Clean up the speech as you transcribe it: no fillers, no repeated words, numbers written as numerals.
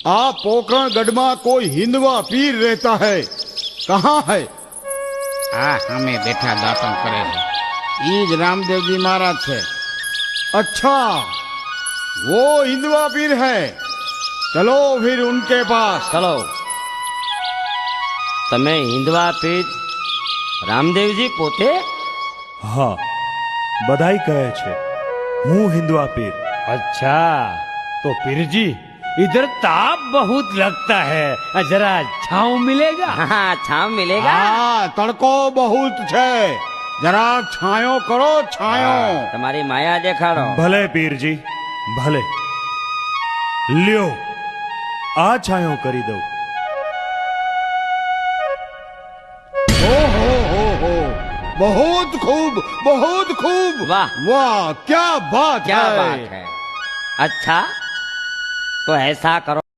आ पोकरणगढ़ में कोई हिंदवा पीर रहता है, कहाँ है? हाँ, हमें बैठा दातन करे है। ईज रामदेव जी महाराज थे। अच्छा, वो हिंदवा पीर है। चलो फिर उनके पास। चलो। तमे हिंदवा पीर रामदेवजी पोते? हाँ, बधाई कहे छे, हूँ हिंदवा पीर। अच्छा, तो पीर जी इधर ताप बहुत लगता है, जरा छाँव मिलेगा? हाँ, छाँव मिलेगा। हाँ, तड़को बहुत छे, जरा छायो करो, छायो। तुम्हारी माया देखाड़ो। भले पीर जी, भले। ल्यो, आ छायो करी दो। हो, बहुत खूब, बहुत खूब। वाह वाह, क्या बात क्या है। बात है। अच्छा, तो ऐसा करो।